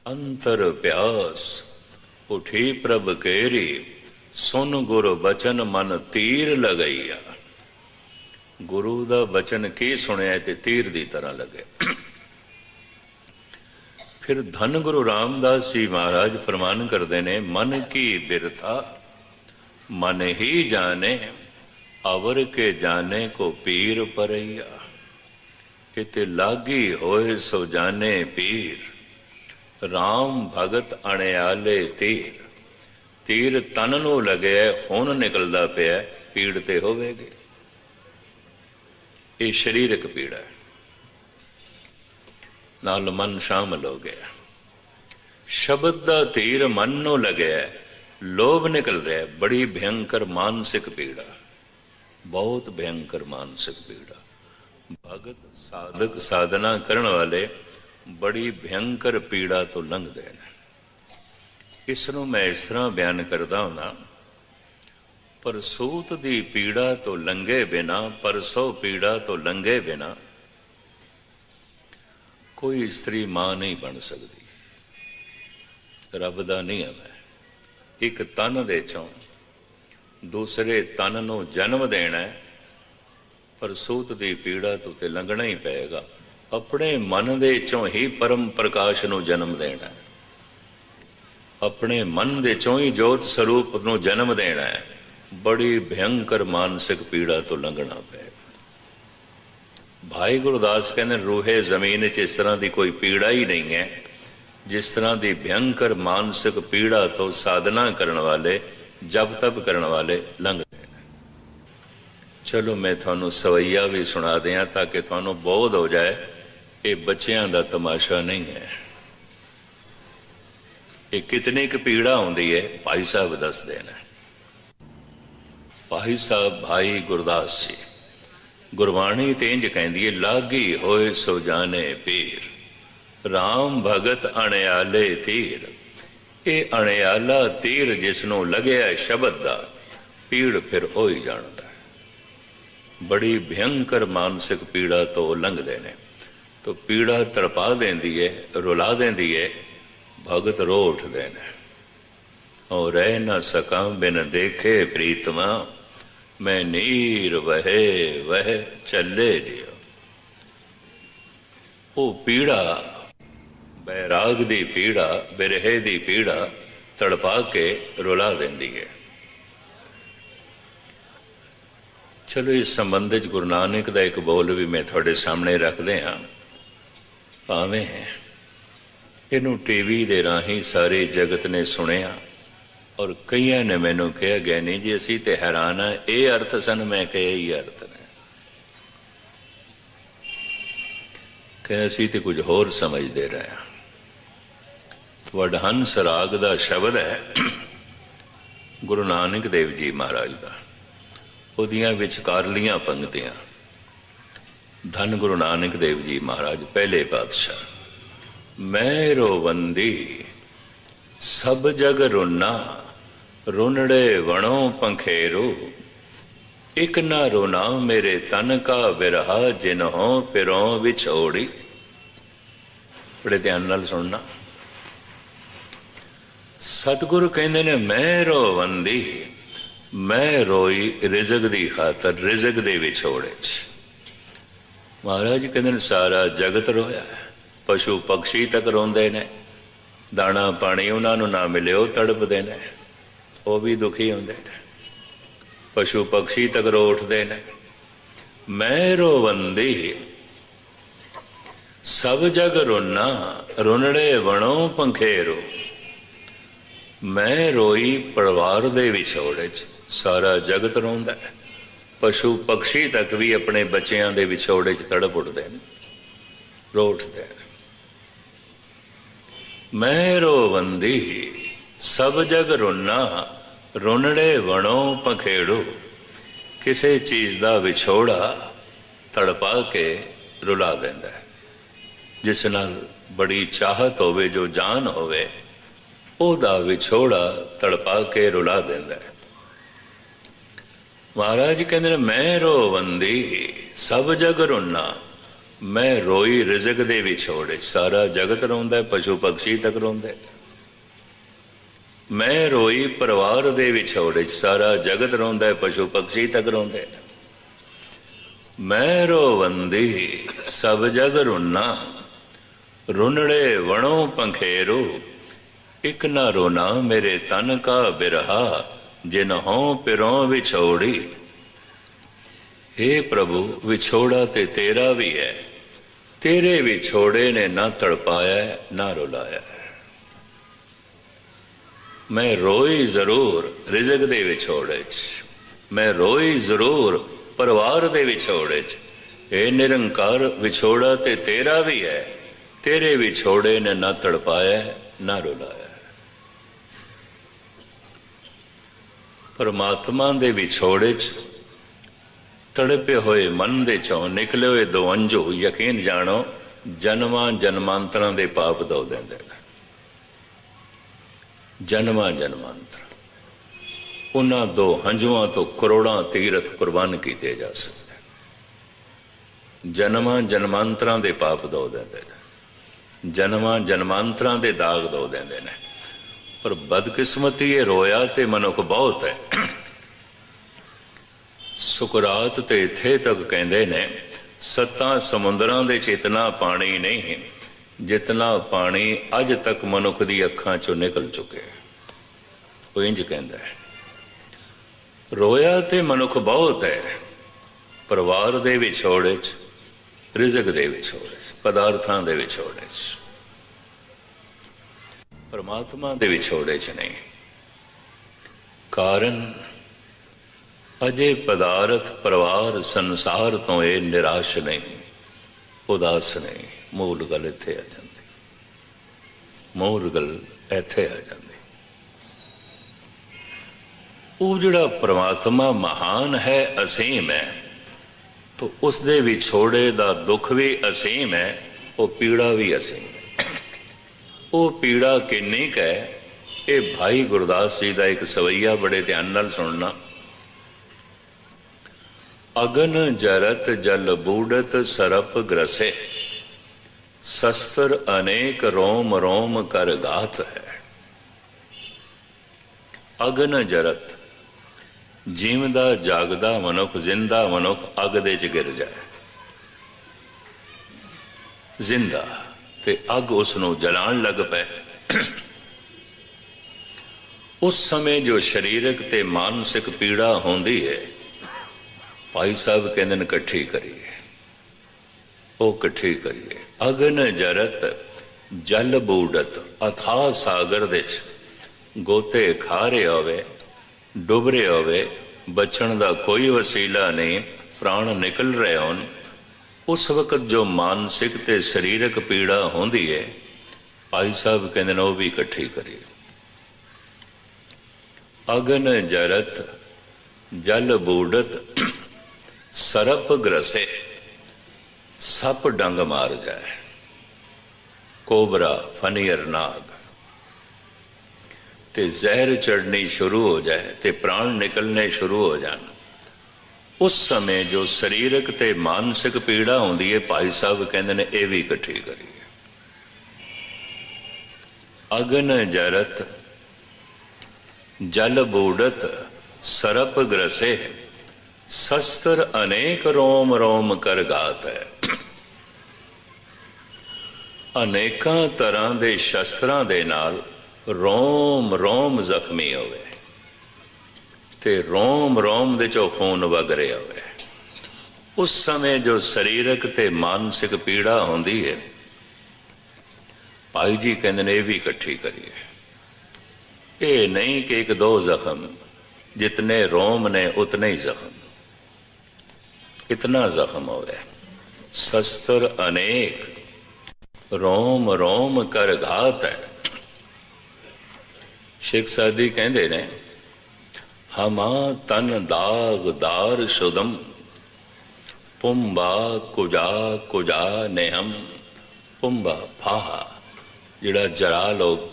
अंतर प्यास उठी प्रभ केरी, सुन गुरु बचन मन तीर लगैया। गुरु दा बचन की सुनिया ते तीर दी तरह लगे। फिर धन गुरु रामदास जी महाराज फरमान करते ने, मन की बिरथा मन ही जाने, अवर के जाने को पीर परैया। इते लागी होए सो जाने पीर, राम भगत अणियाले तीर। तीर तन नूं लगे खून निकलदा पिया, पीड़ ते होवेगी। ये शरीरक पीड़ा है, नाल मन शामिल हो गया। शब्द दा तीर मन नूं लगे, लोभ निकल रहा है, बड़ी भयंकर मानसिक पीड़ा, बहुत भयंकर मानसिक पीड़ा। भगत साधक साधना करने वाले बड़ी भयंकर पीड़ा तो लंघते हैं। इसनों मैं इस तरह बयान करता हूँ, परसूत दी पीड़ा तो लंघे बिना, परसों पीड़ा तो लंघे बिना कोई स्त्री मां नहीं बन सकती। रब दा नहीं है मैं। एक तन दे चों दूसरे तन नूं जन्म देना है, परसूत दी पीड़ा तो ते लंघना ही पेगा। अपने मन दे चों ही परम प्रकाश नूं जन्म देना है, अपने मन दे चों ही जोत स्वरूप नूं जन्म देना है। बड़ी भयंकर मानसिक पीड़ा तो लंघना पेगा। भाई गुरदास कहते रूहे जमीन च इस तरह की कोई पीड़ा ही नहीं है जिस तरह की भयंकर मानसिक पीड़ा तो साधना करने वाले, जप तप करने वाले लंघते हैं। चलो मैं थानू सवैया भी सुना दियाँ ताकि थानू बोध हो जाए ये बच्चों का तमाशा नहीं है। ये कितनी की पीड़ा आती है, भाई साहब दस देना। भाई साहब भाई गुरदास जी, गुरबाणी ते इंज कहती है, लागी होए सो जाने पीर, राम भगत अणियाले तीर। ये अणियाला तीर जिसनों लगे शब्द का, पीड़ फिर हो ही जानता है। बड़ी भयंकर मानसिक पीड़ा तो लंघते हैं। तो पीड़ा तड़पा देंदी है, रुला देंदी है, भगत रो उठते हैं। और रह न सका बिन देखे प्रीतमा, मैं नीर वहे वह चले जियो। वो पीड़ा, बैराग दी पीड़ा, बिरहे दी पीड़ा तड़पा के रुला देंदी है। चलो इस संबंध च गुरु नानक का एक बोल भी मैं थोड़े सामने रखते हाँ। भावें इनू टीवी दे राही सारे जगत ने सुनिया और कई ने मैनू कहा, ज्ञानी जी असी तो हैरान है, ये अर्थ सन। मैं कहा यही अर्थ ने, कह असी तो कुछ होर समझते रहे हैं। वडहंस राग का शब्द है गुरु नानक देव जी महाराज का, उहदियां विचकारलियां पंक्तियां। धन गुरु नानक देव जी महाराज पहले पातशाह। मैं रोवंदी सब जग रुना, रुनड़े वणों पंखेरू, एक ना रोना मेरे तन का बिरहा, जिन्हों पिरों विछोड़ी। बड़े ध्यान नाल सुनना। सतगुरु कहते ने, मैं रोवंदी, मैं रोई रिजक दी खातर, रिजक दे विछोड़े च। महाराज कहते सारा जगत रोया है, पशु पक्षी तक रोंदे ने, दाना पानी उन्होंने ना मिले वो तड़पते ने, वो भी दुखी होंदे ने, पशु पक्षी तक रो उठते ने। मैं रोवंदी सब जग रोना, रुनड़े वणों पंखेरू। मैं रोई परिवार दे विछोड़े च, सारा जगत रोंदा है, पशु पक्षी तक भी अपने बच्चों के विछोड़े च तड़प उठते हैं, रो उठते हैं। मैं रोवंदी सब जग रुना, रुनड़े वणों पंखेड़ू। किसी चीज़ का विछोड़ा तड़पा के रुला देंदा है। जिस नाल बड़ी चाहत होवे, जो जान होवे, ओदा विछोड़ा तड़पा के रुला देंदा है। महाराज कहते मैं रोवंदी सब जग रुना, मैं रोई रिजक दे विछोड़े, सारा जगत रोंदा, पशु पक्षी तक रोंदे। मैं रोई परिवार दे विछोड़े, सारा जगत रोंदा, पशु पक्षी तक रोंदे। मैं रोवंदी सब जग रुन्ना, रुनड़े वणों पंखेरो, एक ना रोना मेरे तन का बिरहा, जिन हों पिरों विछोड़ी। हे प्रभु, विछोड़ा ते तेरा भी है, तेरे विछोड़े ने ना तड़पाया ना रुलाया। मैं रोई जरूर रिजक दे विछोड़े च, मैं रोई जरूर परिवार दे विछोड़े च। हे निरंकार, विछोड़ा ते तेरा भी है, तेरे विछोड़े ने ना तड़पाया ना रुलाया। परमात्मा दे विछोड़े च तड़पे हुए मन दे चों निकले हुए दो अंजू, यकीन जानो जन्मां जन्मांतरां दे पाप धो देंदे ने। जन्मां जन्मांतर उन्हां दो हंजुआं तो करोड़ां तीरथ कुर्बान कीते जा सकते। जन्मां जन्मांतरां दे पाप धो देंदे ने, जन्मां जन्मांतरां दे दाग धो देंदे ने। पर बदकिस्मती ये रोया ते मनुख बहुत है। सुकरात ते इत्थे तक कहते ने, सत्तां समुद्रां दे च इतना पानी नहीं जितना पानी अज तक मनुख दी अखां चों निकल चुके। वो इंज कहंदा है, रोया ते मनुख बहुत है, परिवार दे विछोड़े च, रिजक दे विछोड़े च, पदार्थां दे विछोड़े च, परमात्मा दे विछोड़े च नहीं। कारण अजे पदार्थ परिवार संसार तो ये निराश नहीं, उदास नहीं। मूल गल इत्थे आ जाती, मूल गल इत्थे आ जाती। वो जिहड़ा परमात्मा महान है, असीम है, तो उस दे विछोड़े दा दुख भी असीम है, वो पीड़ा भी असीम है। वो पीड़ा किन्नी क है, ये भाई गुरदास जी का एक सवैया बड़े ध्यान नाल सुनना। अगन जरत जल बूढ़त सरप ग्रसे, शस्त्र अनेक रोम रोम कर घात है। अगन जरत, जीवदा जागदा मनुख, जिंदा मनुख अग दे च गिर जाए, जिंदा ते अग उसनों जलाण लग पे। उस समय जो शरीरक ते मानसिक पीड़ा होंदी है, भाई साहब कहते हैं कट्ठी करिए, वो कट्ठी करिए। अगन जरत जल बूढ़त, अथाह सागर दे गोते खा रहे होवे, डुब रहे होवे, बचण दा कोई वसीला नहीं, प्राण निकल रहे होन, उस वक्त जो मानसिक ते शरीरक पीड़ा होंदी है, भाई साहब कहते वो भी इकट्ठी करिए। अगन जरत जल बूढ़त सरप ग्रसे, सप डंग मार जाए, कोबरा फनियर नाग ते जहर चढ़नी शुरू हो जाए, ते प्राण निकलने शुरू हो जाए, उस समय जो शरीरक ते मानसिक पीड़ा होंदी है, भाई साहब कहते ने ये भी इकट्ठी करिए। अगन जरत जल बूढ़त सरप ग्रसे, शस्त्र अनेक रोम रोम कर घात है। अनेकां तरह के शस्त्रां दे नाल रोम रोम जख्मी होवे, ते रोम रोम दे चो खून वग रहा होवे। उस समय जो शरीरक ते मानसिक पीड़ा होंदी है, भाई जी कहते ने भी इकट्ठी करिए। ये नहीं कि एक दो जख्म, जितने रोम ने उतने ही जख्म, इतना जख्म होवे। शस्त्र अनेक रोम रोम कर घात है। शेख सादी कहते ने, हमा तन दाग दार शुदम, पुंबा कुजा कुजा नेहम। पुंबा फाहा जिहड़ा जरा लोग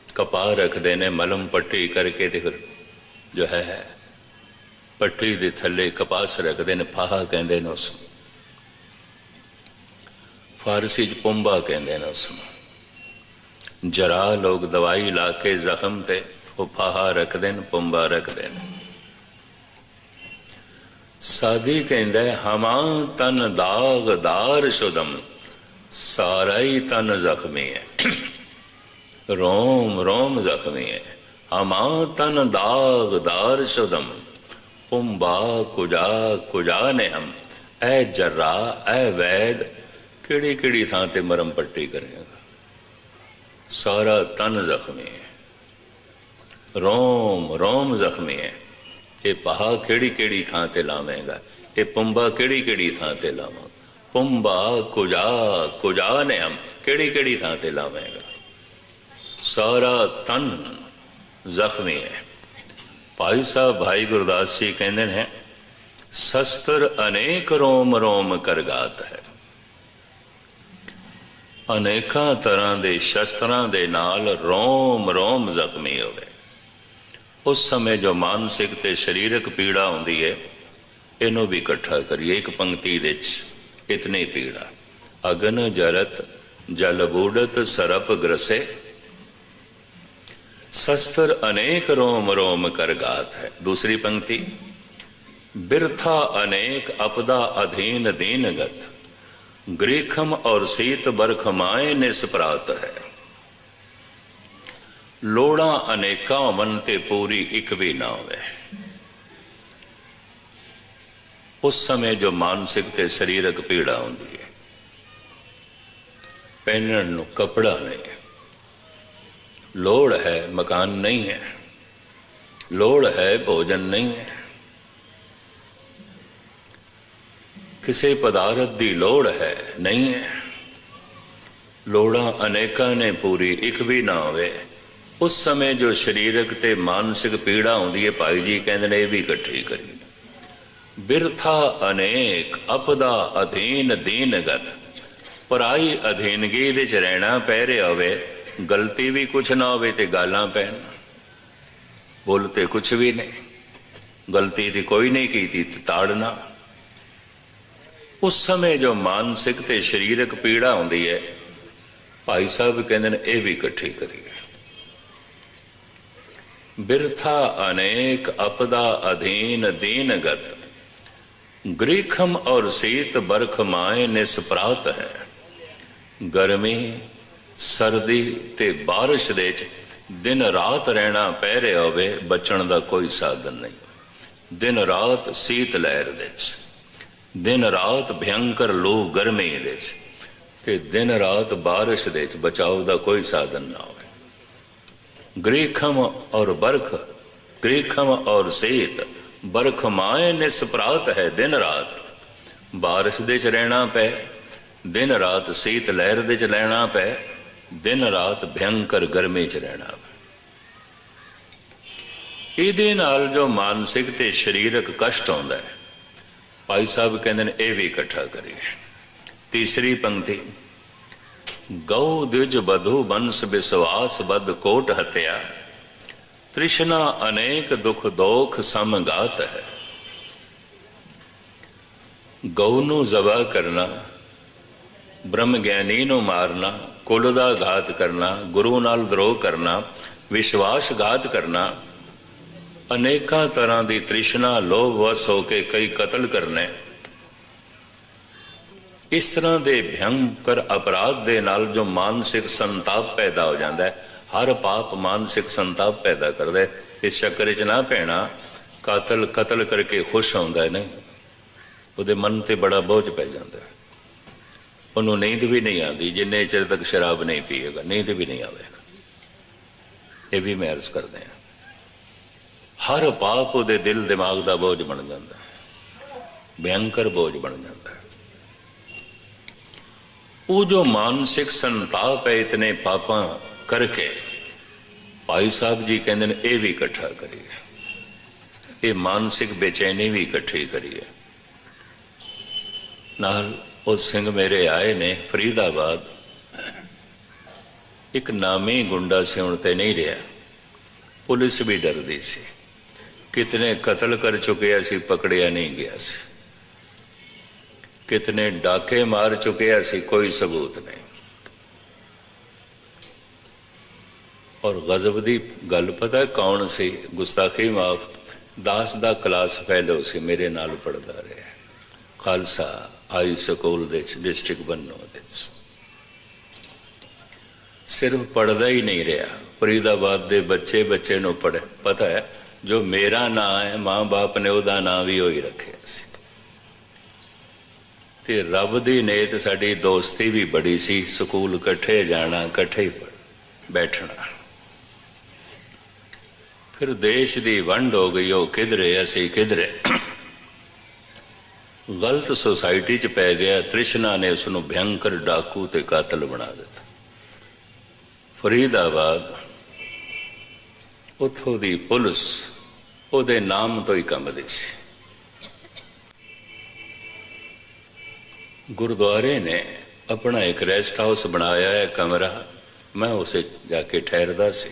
कपा रखते ने, मलम पट्टी करके ते फिर जो है पट्टी दे थले कपास रखते ने, फाहा कहते हैं उस। फारसी च पुंबा कहते हैं उसनूं। जरा लोग दवाई ला के जख्म ते वो फाहा रख देन, पुंबा रख देन। साधी कहंदा हमा तन दागदार शुदम, सारा ही तन जख्मी है, रोम रोम जख्मी है। हमा तन दागदार शुदम, पुंबा कुजा कुजा ने हम। ऐ जर्रा ऐ वैद, किड़ी किड़ी थां ते मरम पट्टी करेगा, सारा तन जख्मी है, रोम रोम जख्मी है। ये पहा केड़ी केड़ी थां ते लावेगा, ये पुंबा केड़ी केड़ी थां ते लावा। पुंबा कुजा कुजा ने हम, केड़ी केड़ी थां ते लावेगा, सारा तन जख्मी है। भाई साहब भाई गुरदास जी कहते हैं शस्त्र अनेक रोम रोम करगात है। अनेकां तरह के शस्त्रां दे नाल रोम रोम जख्मी होवे। उस समय जो मानसिक ते शरीरक पीड़ा होंदी है, इनू भी इकट्ठा करिए एक पंक्ति दे इतनी पीड़ा। अगन जरत जल बूढ़त सरप ग्रसे, शस्त्र अनेक रोम रोम करगात है। दूसरी पंक्ति बिरथा अनेक अपदा अधीन दीनगत, ग्रीखम और शीत बरखमाए निस्परात है। लोड़ा अनेका मन ते पूरी एक भी ना होवे। उस समय जो मानसिक ते शरीरक पीड़ा होंदी है, पहनण नूं कपड़ा नहीं, लोड़ है मकान नहीं है, लोड़ है भोजन नहीं है, किसी पदार्थ की लोड़ है नहीं है, लोड़ा अनेका ने पूरी एक भी ना होवे। उस समय जो शरीरक ते मानसिक पीड़ा होंदी है, भाई जी कहते हैं ये भी इकट्ठी करी। बिरथा अनेक अपदा अधीन दीनगत, पराई अधीनगी दे च रहना पै रहा होवे, गलती भी कुछ ना होवे ते गालां पैन, बोलते कुछ भी नहीं, गलती दी कोई नहीं की ताड़ना। उस समय जो मानसिक ते शरीरक पीड़ा होंदी है, भाई साहब कहते हैं ये भी इकट्ठी करिए। बिरथा अनेक अपदा अधीन दीनगत, ग्रीखम और शीत बरख माए निस्परात है। गर्मी सर्दी ते बारिश दे दिन रात रहना पै रहा होवे, बचण दा कोई साधन नहीं। दिन रात शीत लहर दे, दिन रात भयंकर लू गर्मी दे, ते दिन रात बारिश दे बचाव दा कोई साधन ना होवे। ग्रीखम और बरख, ग्रीखम और शीत बरख माए निस्परात है। दिन रात बारिश दे च रहना पै, दिन रात शीत लहर दे च रहना पै, दिन रात भयंकर गर्मी च रहना पै। इहदे नाल जो मानसिक ते शरीरक कष्ट होंदा है, भाई साहब कहते हैं यह भी इकट्ठा करिए। तीसरी पंक्ति गौ द्विज बधु बंश विश्वास बद कोट हत्या, तृष्णा अनेक दुख दोख समगात है। गौ नू जबा करना, ब्रह्म ज्ञानी नू मारना, कुल दा घात करना, गुरु नाल द्रोह करना, विश्वासघात करना, अनेका तरह की तृष्णा लोभ वश होके कई कतल करने, इस तरह के भयंकर अपराध दे नाल जो मानसिक संताप पैदा हो जाता है। हर पाप मानसिक संताप पैदा करता है। इस चक्कर च ना पैना, कातल कतल करके खुश होंदा है नहीं, उहदे मन ते बड़ा बोझ पै जाता है। उन्होंने नींद भी नहीं आती जिन्ने चिर तक शराब नहीं पिएगा, नींद भी नहीं आएगा। ये भी मैं अर्ज करते हैं, हर पाप उहदे दिल दिमाग का बोझ बन जाता है, भयंकर बोझ बन जाता है। वो जो मानसिक संताप है इतने पापा करके, भाई साहब जी कहते हैं ये भी इकट्ठा करिए, ये मानसिक बेचैनी भी इकट्ठी करिए। नाल वो सिंह मेरे आए ने फरीदाबाद, एक नामी गुंडा से हुण ते नहीं रहा, पुलिस भी डरदी सी, कितने कतल कर चुके सी, पकड़िया नहीं गया सी। कितने डाके मार चुके असी, कोई सबूत नहीं। और गजब की गल पता कौन सी? गुस्ताखी माफ, दास दा क्लास फेलो सी, मेरे नाल पढ़दा रहा, खालसा हाई स्कूल डिस्ट्रिक्ट बन्नों दे। सिर्फ पढ़दा ही नहीं रहा, फरीदाबाद के बच्चे बच्चे नूं पढ़े पता है जो मेरा नाम है, माँ बाप ने उहदा नाम भी वही रखे सी। ते रब दी नेत साडी दोस्ती भी बड़ी सी, स्कूल कट्ठे जाना, कट्ठे ही बैठना। फिर देश की वंड हो गई, वो किधरे असी किधरे, गलत सोसाइटी च पै गया। तृष्णा ने उसनू भयंकर डाकू ते कातल बना दिता। फरीदाबाद उथों दी पुलिस उहदे नाम तो ही कंबदी सी। गुरुद्वारे ने अपना एक रेस्ट हाउस बनाया है, कमरा, मैं उसे जाके ठहरदा सी।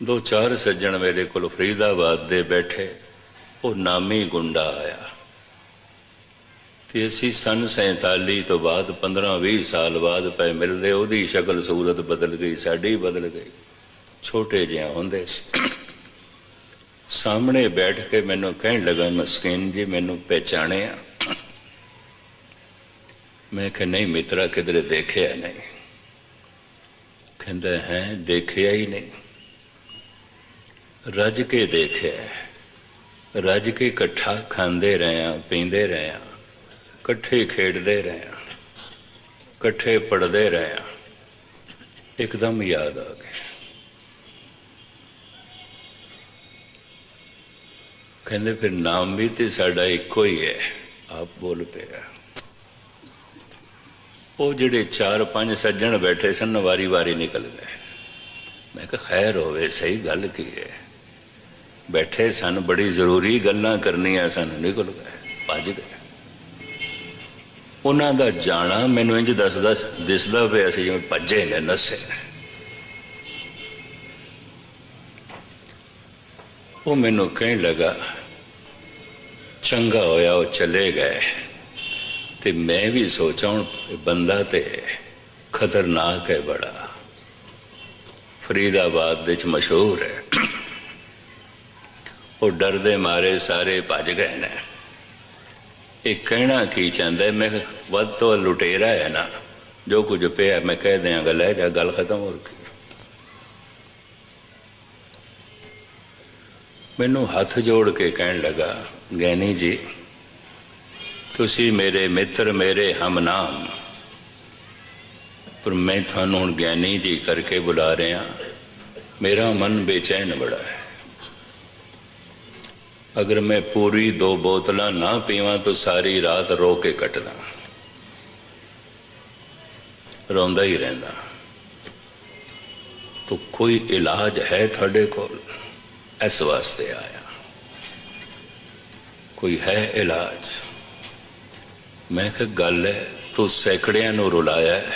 दो चार सज्जन मेरे को फरीदाबाद दे बैठे, वो नामी गुंडा आया। तो असी सन 47 तो बाद 15-20 साल बाद पे मिलते, उसकी शक्ल सूरत बदल गई, साड़ी बदल गई। छोटे जिहा होंदे सामने बैठ के मैनू कहन लगा, मस्कीन जी मैनू पहचाने? मैं कहा नहीं मित्रा, किधरे देखिया नहीं। कहता है देखिया ही नहीं, रज के देखिया, रज के कट्ठा खांदे रहे, पींदे रहे, कट्ठे खेडते रहे, कट्ठे पढ़ते रहे। एकदम याद आ गया। कहते फिर नाम भी तो साडा इको ही है। आप बोल पे वो जिहड़े 4-5 सज्जन बैठे सन, वारी वारी निकल गए। मैं कहा खैर होवे, सही गल की है, बैठे सन, बड़ी जरूरी गल्लां करनियां सन, निकल गए, भज गए। उन्हां दा जाना मैनू इंज दिसदा पिया सी जिवें भजे ने, नसे ने। वो मैनू कहन लगा चंगा होया वो चले गए। ते मैं भी सोचा हूँ बंदा ते खतरनाक है बड़ा, फरीदाबाद विच मशहूर है। वो डर दे मारे सारे भज गए ने। एक कहना की चाहता है, मैं वध तो लुटेरा है ना, जो कुछ पे मैं कह देंगा, लै जा, गल खत्म हो रही। मैनू हथ जोड़ के कहन लगा, गैनी जी तुसी मेरे मित्र, मेरे हम नाम, पर मैं थानू हुण ज्ञानी जी करके बुला रहा। मेरा मन बेचैन बड़ा है। अगर मैं पूरी 2 बोतलां ना पीवां तो सारी रात रो के कटदा, रोंदा ही रहंदा। तो कोई इलाज है थाडे कोल? इस वास्ते आया, कोई है इलाज? मैं कहा गल है, तू सैकड़ियां नूं रुलाया है,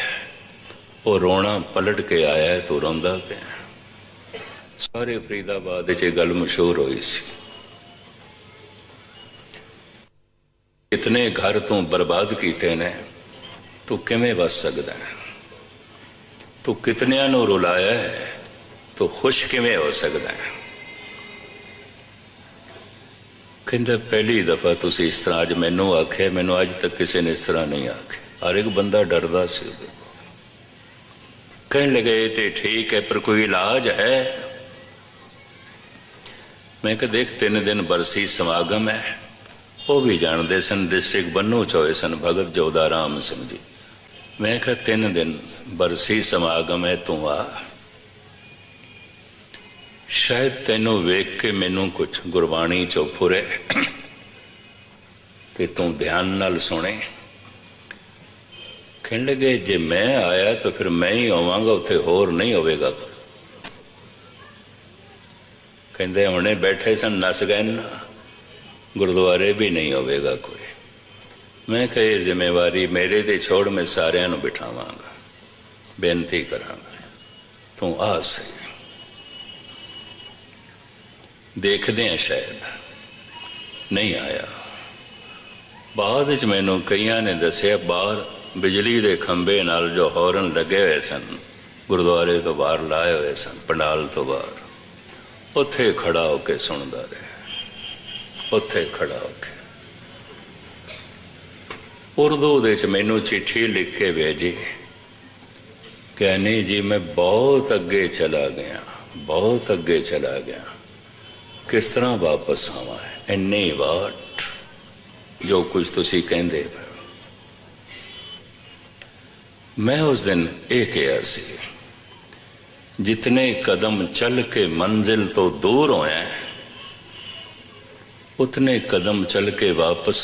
वो रोना पलट के आया है, तू रोंदा पिया। सारे फरीदाबाद च गल मशहूर हुई सी। इतने घर तू बर्बाद किए ने, तू किवें वस सकदा है? तू कितनियां नूं रुलाया है, तू खुश किवें हो सकदा है? कहता पहली दफा तुसी इस तरह अज मैनू आखे, मैनू अज तक किसी ने इस तरह नहीं आखे। हर एक बंदा डरदा सी। कहने लगे तो ठीक है, पर कोई इलाज है? मैं कहा देख 3 दिन बरसी समागम है, वो भी जानते सन, डिस्ट्रिक्ट बन्नू च होए सन, भगत जोधा राम सिंह जी। मैं कहा 3 दिन बरसी समागम है, तू आ, शायद तेनू वेख के मैनू कुछ गुरबाणी चो फुरे ते तू ध्यान नाल सुने। कहने लगे जे मैं आया तो फिर मैं ही होवांगा, उत्थे होर नहीं होवेगा। कहते हुणे बैठे सन, नस गए ना, गुरुद्वारे भी नहीं होवेगा कोई। मैं कहा ये जिम्मेवारी मेरे ते छोड़, मैं सारियां नूं बिठावांगा, बेनती करांगा, तू आ सही। देखते हैं शायद नहीं आया। बाद ਵਿੱਚ ਮੈਨੂੰ ਕਈਆਂ ਨੇ ਦੱਸਿਆ ਬਾਹਰ ਬਿਜਲੀ ਦੇ ਖੰਭੇ ਨਾਲ ਜੋ ਹੌਰਨ ਲੱਗੇ ਹੋਏ ਸਨ, ਗੁਰਦੁਆਰੇ ਤੋਂ ਬਾਹਰ ਲਾਏ ਹੋਏ ਸਨ, ਪੰਡਾਲ ਤੋਂ ਬਾਹਰ, ਉੱਥੇ ਖੜਾ ਹੋ ਕੇ ਸੁਣਦਾ ਰਿਹਾ। ਉੱਥੇ ਖੜਾ ਹੋ ਕੇ ਉਰਦੂ ਦੇ 'ਚ ਮੈਨੂੰ ਚਿੱਠੀ ਲਿਖ ਕੇ ਭੇਜੀ ਕਿ ਨਹੀਂ ਜੀ ਮੈਂ ਬਹੁਤ ਅੱਗੇ ਚਲਾ ਗਿਆ, ਬਹੁਤ ਅੱਗੇ ਚਲਾ ਗਿਆ, ਕਿਸ ਤਰ੍ਹਾਂ ਵਾਪਸ ਆਵਾਂ? ਇੰਨੀ ਵਾਟ ਜੋ ਕੁਝ ਤੁਸੀਂ ਕਹਿੰਦੇ ਪਏ। मैं उस दिन ये कहा सी, जितने कदम चल के मंजिल तो दूर होया उतने कदम चल के वापस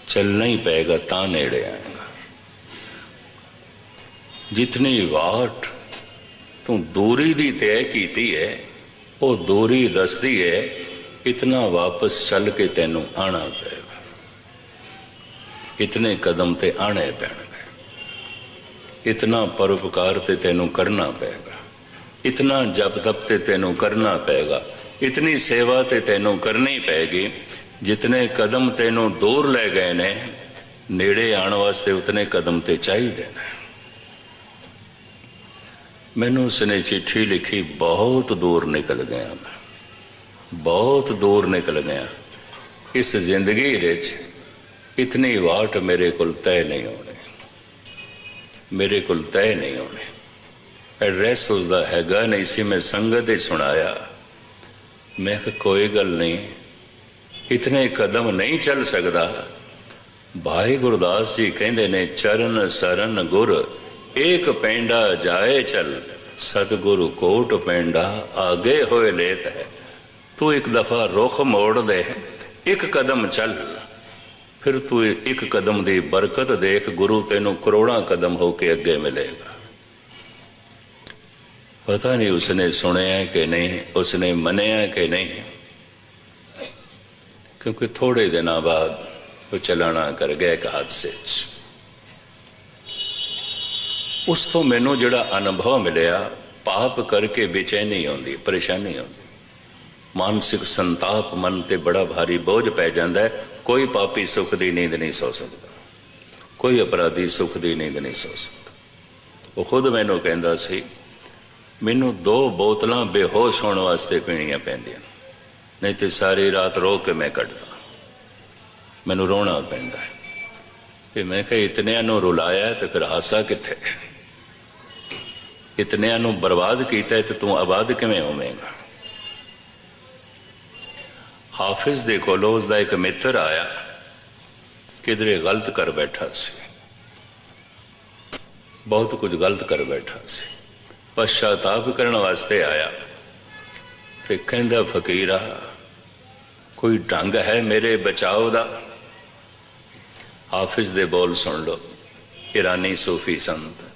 चलना ही पेगा, ता नेड़े आएगा। जितनी वाट तू दूरी दी तय की है वो दूरी दसदी है इतना वापस चल के तेनू आना पेगा, इतने कदम ते आने पैणगे, इतना परोपकार ते तेनू करना पेगा, इतना जप तप ते तेनू करना पेगा, इतनी सेवा ते तेनू करनी पेगी। जितने कदम तेनू दूर ले गए ने नेड़े आने वास्ते उतने कदम ते चाहिए ने। मैनू उसने चिट्ठी लिखी, बहुत दूर निकल गया मैं, बहुत दूर निकल गया। इस जिंदगी विच इतनी वाट मेरे को तय नहीं होनी, मेरे को तय नहीं होने। एड्रैस उसका हैगा नहीं सी, मैं संगत ही सुनाया। मैं कोई गल नहीं, इतने कदम नहीं चल सकता। भाई गुरदास जी कहते ने, चरण सरन गुर एक पेंडा जाए चल, सतगुरु कोट पेंडा आगे होए लेत है। तू एक दफा रुख मोड़ दे, एक कदम चल, फिर तू एक कदम की बरकत देख, गुरु तेनू करोड़ा कदम होके अगे मिलेगा। पता नहीं उसने सुनिया कि नहीं, उसने मनिया कि नहीं, क्योंकि थोड़े दिन बाद वो चलाना कर गया एक हादसे। उस तो मैनू जिहड़ा अनुभव मिलिया, पाप करके बेचैनी आउंदी, परेशानी आउंदी, मानसिक संताप, मन ते बड़ा भारी बोझ पै जाता है। कोई पापी सुख की नींद नहीं सो सकता, कोई अपराधी सुख की नींद नहीं सो सकता। वो खुद मैनू कहता सी, मैनू 2 बोतलां बेहोश होने वास्ते पीनियां पैंदियां, नहीं तो सारी रात रो के मैं कटदा, मैनू रोना पैंदा है। तो मैं कहा इतनियां नू रुलाया तो फिर हासा कित्थे? इतनियां नू बर्बाद कीता तो तू आबाद किवें होवेगा? हाफिज दे कोलों उसदा एक मित्र आया, किधरे गलत कर बैठा सी, बहुत कुछ गलत कर बैठा सी, पश्चाताप करने वास्ते आया। तो कहंदा, फकीरा कोई ढंग है मेरे बचाव दा? हाफिज दे बोल सुन लो, ईरानी सूफी संत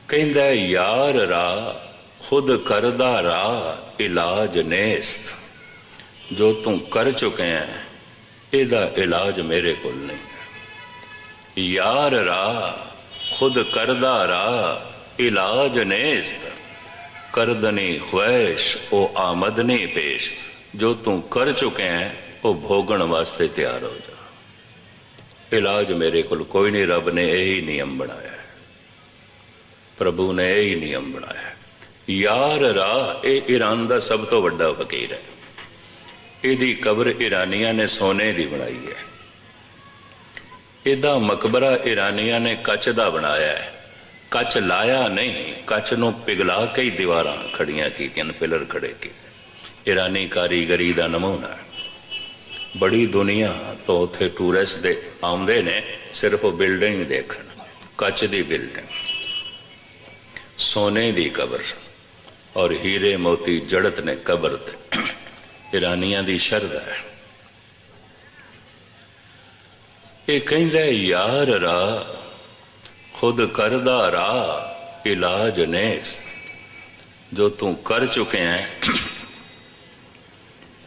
कहंदा, यार रा खुद करदा रा इलाज नेस्त, जो तू कर चुके हैं इहदा इलाज मेरे को नहीं है। यार रा खुद करदा रा इलाज नेस्त, करदनी ख्वाहिश ओ आमदनी पेश, जो तू कर चुके हैं वो भोगण वास्ते तैयार हो जा। इलाज मेरे को कोई नहीं, रब ने यही नियम बनाया है, प्रभु ने यही नियम बनाया है। यार रा ये ईरान का सब तो बड़ा फकीर है, इहदी कब्र ईरानिया ने सोने की बनाई है, इहदा मकबरा ईरानिया ने कच का बनाया है, कच लाया नहीं, कच नूं पिघला के ही दीवारां खड़ियां कीतियां, पिलर खड़े किए। ईरानी कारीगरी का नमूना है। बड़ी दुनिया तो उत्थे टूरिस्ट दे आउंदे ने सिर्फ बिल्डिंग देखण, कच की बिल्डिंग, सोने की कबर और हीरे मोती जड़त ने कबर ते। ईरानिया की शरदा है। ये कहंदा यार रा खुद करदा रा इलाज नेस्त, जो तू कर चुके हैं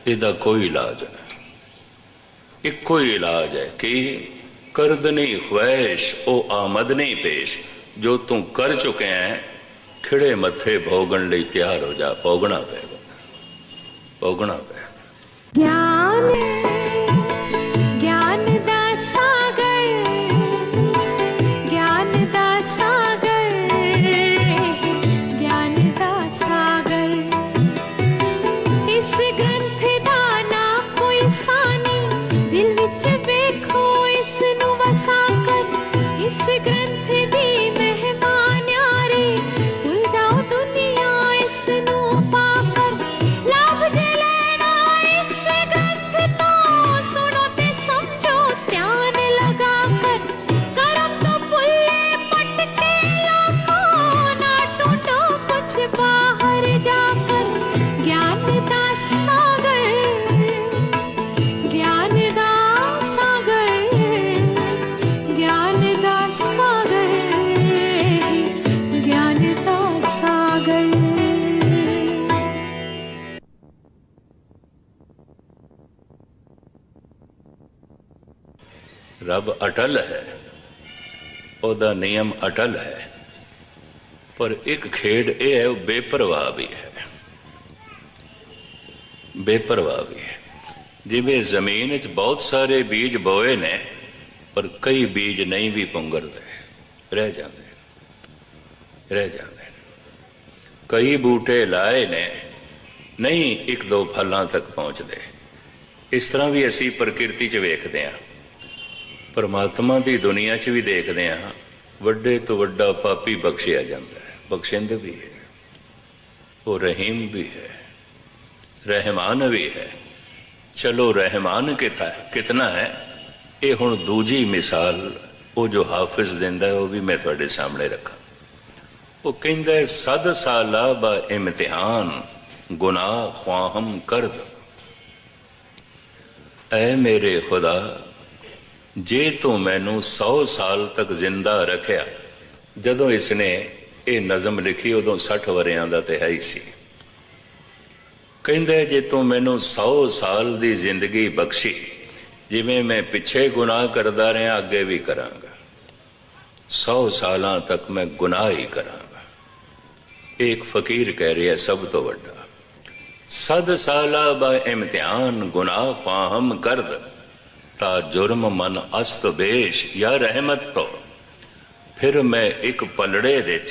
इहदा कोई इलाज नहीं। इको ही इलाज है कि करदनी ख्वाहिश ओ आमदनी पेश, जो तू कर चुके हैं खिड़े मथे भोगण लई तैयार हो जा। भोगना पेगा, भोगना पेगा। ज्ञान ज्ञान दास रब अटल है, ਉਹਦਾ नियम अटल है, पर एक खेड ये है बेपरवाह भी है। बेपरवाह भी है। जिवें जमीन च बहुत सारे बीज बोए ने, पर कई बीज नहीं भी पुंगरते, रह जाते। कई बूटे लाए ने, नहीं एक दो फलों तक पहुँचते। इस तरह भी असी प्रकृति च वेखते हैं, परमात्मा की दुनिया च भी देखते हैं। वड्डे तो वड्डा पापी बख्शिया जाता है, बख्शिंद भी है, वो रहीम भी है, रहमान भी है। चलो रहमान कितना है, ये हुण दूजी मिसाल वो जो हाफिज दिंदा है, वो भी मैं थोड़े सामने रखा। वो कहंदा है, 7 साला बा इम्तिहान गुनाह ख्वाहम करद। ऐ मेरे खुदा, जे तू मैनू 100 साल तक जिंदा रखिया। जदों इसने ये नज़म लिखी उदों 60 वरियां दा ते है ही सी। कहंदा है, जे तू मैनू 100 साल दी जिंदगी बख्शी, जिवें मैं पिछे गुनाह करदा रहा अगे भी करांगा, 100 सालां तक मैं गुनाह ही करांगा। एक फकीर कह रहा है सब तो वड्डा, 100 साला बा इम्तिहान गुनाह ख्वाहम करद, ता जुर्म मन अस्त बेश या रहमत तो। फिर मैं एक पलड़े विच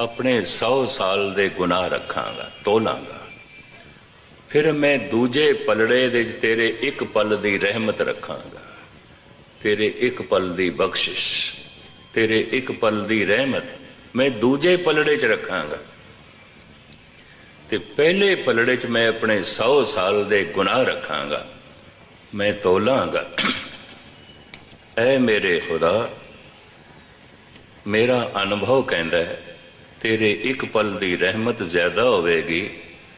अपने 100 साल दे गुनाह रखांगा, तोलांगा। फिर मैं दूजे पलड़े दे तेरे एक पल दी रहमत रखांगा, तेरे एक पल दी बख्शिश, तेरे एक पल दी रहमत मैं दूजे पलड़े च रखांगा। ते पहले पलड़े च मैं अपने 100 साल दे गुनाह रखांगा, मैं तोलांगा। ऐ मेरे खुदा, मेरा अनुभव कहता है तेरे एक पल दी रहमत ज्यादा होवेगी,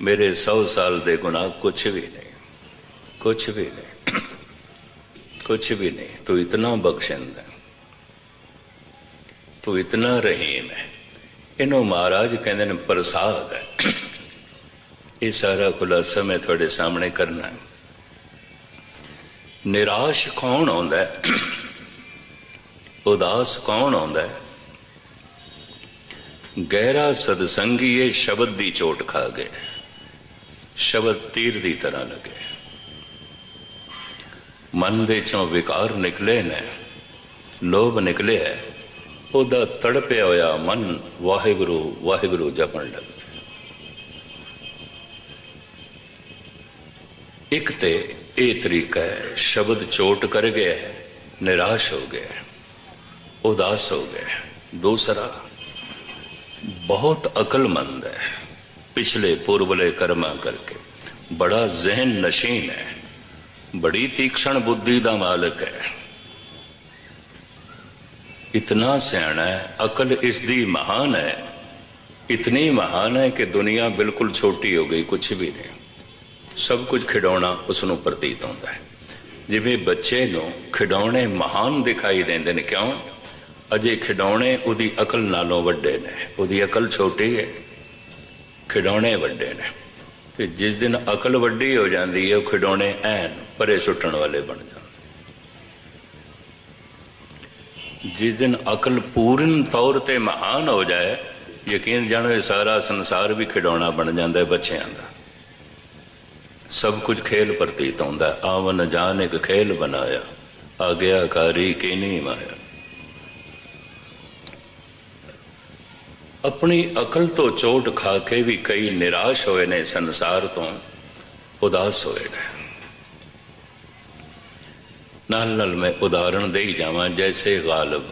मेरे 100 साल दे गुनाह कुछ भी नहीं, कुछ भी नहीं, कुछ भी नहीं। तू इतना बख्शिंदा है, तू इतना रहीम है। इन्हों महाराज कहते हैं प्रसाद है। ये सारा खुलासा मैं थोड़े सामने करना है। निराश कौन आंदा है, उदास कौन आंदा है? गहरा सदसंगी ये शब्द दी चोट खा गए, शब्द तीर दी तरह लगे, मन दे चों विकार निकले ने, लोभ निकले है, ओदा तड़पया होया मन वाहिगुरु वाहिगुरु जपण लग। एक ते ये तरीका है, शब्द चोट कर गया है, निराश हो गया, उदास हो गया। दूसरा बहुत अक्लमंद है, पिछले पूर्वले कर्मा करके बड़ा जहन नशीन है, बड़ी तीक्ष्ण बुद्धि का मालिक है, इतना सियाना है, अकल इसकी महान है, इतनी महान है कि दुनिया बिल्कुल छोटी हो गई, कुछ भी नहीं, सब कुछ खिडौना उसनों प्रतीत होता है। जिवें बच्चे नूं खिडौने महान दिखाई देंदे ने, क्यों? अजे खिडौने उहदी अकल नालों वड्डे ने, उहदी अकल छोटी है, खिडौने वड्डे ने। ते जिस दिन अकल वड्डी हो जाती है, खिडौने ऐन परे सुट्टण वाले बन जाते। जिस दिन अकल पूर्ण तौर पर महान हो जाए, यकीन जानो सारा संसार भी खिडौना बन जाता है बच्चों का। सब कुछ खेल प्रतीत होता है। आवन जान एक खेल बनाया, आज्ञाकारी की नहीं माया। अपनी अकल तो चोट खा के भी कई निराश होए ने, संसार तो उदास होए ने। नाल नाल मैं उदाहरण दे ही जावां, जैसे गालिब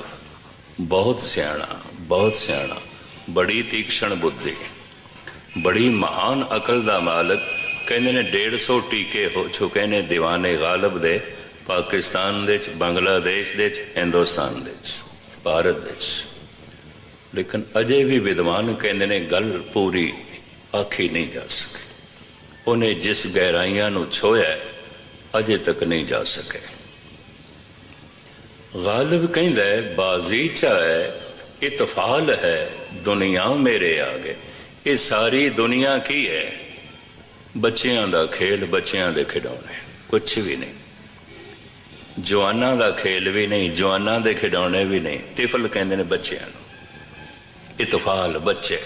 बहुत सियाणा, बहुत सियाणा, बड़ी तीक्ष्ण बुद्धि, बड़ी महान अकल का मालिक। कहते ने 150 टीके हो चुके ने दीवाने गालिब दे, पाकिस्तान दे, बांग्लादेश दे, हिंदुस्तान दे, भारत दे, लेकिन अजे भी विद्वान कहते ने गल पूरी आखी नहीं जा सकी। उन्हें जिस गहराइयां नूं छोया अजे तक नहीं जा सके। गालिब कहता है बाजीचा है, इतफाल है, दुनिया मेरे आगे। ये सारी दुनिया की है? बच्चियां दा खेल, बच्चियां दे खिडौने, कुछ भी नहीं। जवाना का खेल भी नहीं, जवाना के खिडौने भी नहीं। तिफल कहते हैं बच्चों, इतफाल बच्चे।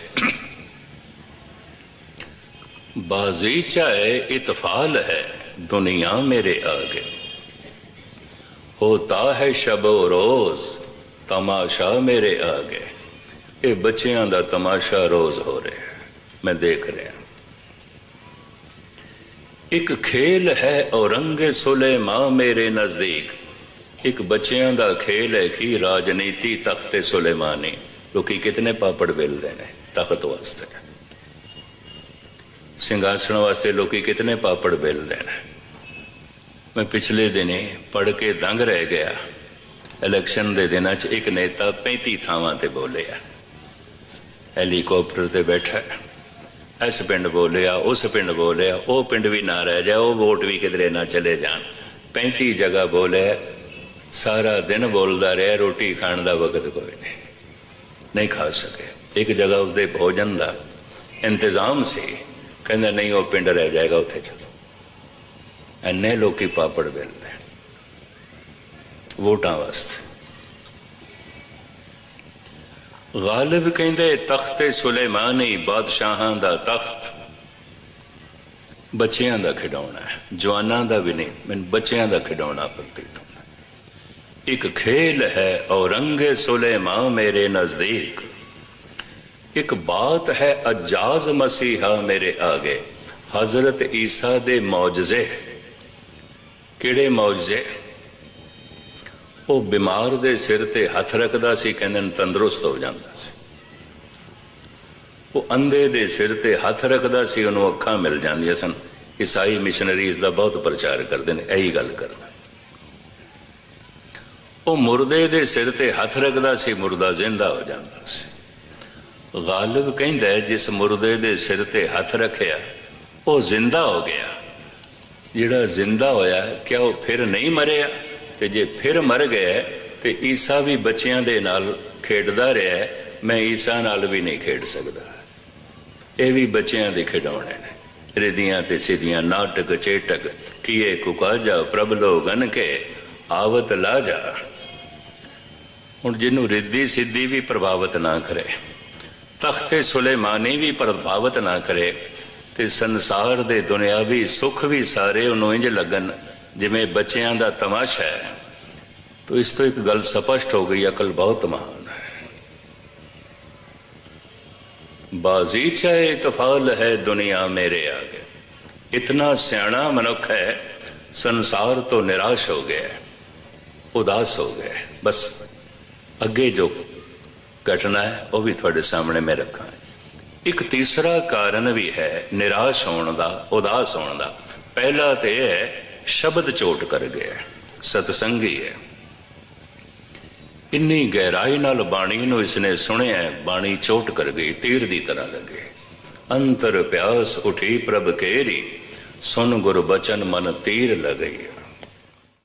बाजीचा है, इतफाल है, दुनिया मेरे आगे। होता है शबो रोज, तमाशा मेरे आगे। ये बच्चों का तमाशा रोज हो रहा है, मैं देख रहा। एक खेल है औरंगे सुलेमान मेरे नजदीक। एक बच्चों का खेल है कि राजनीति तख्ते सुलेमानी। लोग कितने पापड़ बेलते हैं तख्त वास्ते, सिंहासन वास्ते लोग कितने पापड़ बेलते हैं। मैं पिछले दिन पढ़ के दंग रह गया। इलैक्शन के दिन एक नेता 35 थावां ते बोले, हैलीकॉप्टर ते बैठा, इस पिंड बोलिया, उस पिंड बोलिया, वो पिंड भी ना रह जाए, वो वोट भी किधरे ना चले जान। 35 जगह बोले, सारा दिन बोलता रहा, रोटी खाने का वक्त कोई नहीं खा सके। एक जगह उसके भोजन का इंतजाम से कहना नहीं, वो पिंड रह जाएगा, उत्थे चलो। इन्ने लोग पापड़ बेलते वोटां वास्ते। गालिब कहते तख्ते सुलेमानी, बादशाहां दा तख्त बच्चों का खिडौना है, जवाना का भी नहीं। मैंने बच्चों का खिडौना प्रतीत होता। एक खेल है औरंगे सुलेमान मेरे नजदीक। एक बात है अजाज मसीहा मेरे आगे। हजरत ईसा दे मौजजे। किहड़े मौजजे? वो बीमार दे सिर ते हथ रखदा सी, कहंदे तंदुरुस्त हो जांदा सी। वो अंधे दे सिर ते हथ रखदा सी, उन्होंने अखां मिल जांदियां सन। ईसाई मिशनरीज का बहुत प्रचार करते हैं, यही गल करदा। वो मुर्दे दे सिर ते हथ रखदा सी, मुर्दा जिंदा हो जांदा सी। गालिब कहंदा है जिस मुर्दे दे सिर ते हथ रखिया वो जिंदा हो गया। जिहड़ा जिंदा होया क्या वो फिर नहीं मरिया? ते जे फिर मर गया तो ईसा भी बच्चों के नाल खेडदा रहा है, मैं ईसा नाल भी नहीं खेड सकता। ये भी बच्चों के खिडौने ने। रिदियां ते सीधियां, नाटक चेटक, किए कुकाजा, प्रबलो गन के आवत लाजा। हुण जिन्हों रिद्धि सिद्धि भी प्रभावित ना करे, तख्ते सुलेमानी भी प्रभावित ना करे, तो संसार दे दुनियावी सुख भी सारे उन्होंने इंज लगन जिमें बच्चों का तमाशा है। तो इस तो एक गल स्पष्ट हो गई, अकल बहुत महान है। बाजीचा इतफाल है दुनिया मेरे आगे। इतना सियाना मनुख है, संसार तो निराश हो गया, उदास हो गया। बस अगे जो घटना है वह भी थोड़े सामने मैं रखा है। एक तीसरा कारण भी है निराश होने का, उदास होने का। पहला तो यह है शब्द चोट कर गया, सतसंगी है। इन्नी गहराई नाल बाणी नूं इसने सुनिया, बाणी चोट कर गई, तीर की तरह लगे। अंतर प्यास उठी प्रभ केरी, सुन गुर बचन मन तीर लगई।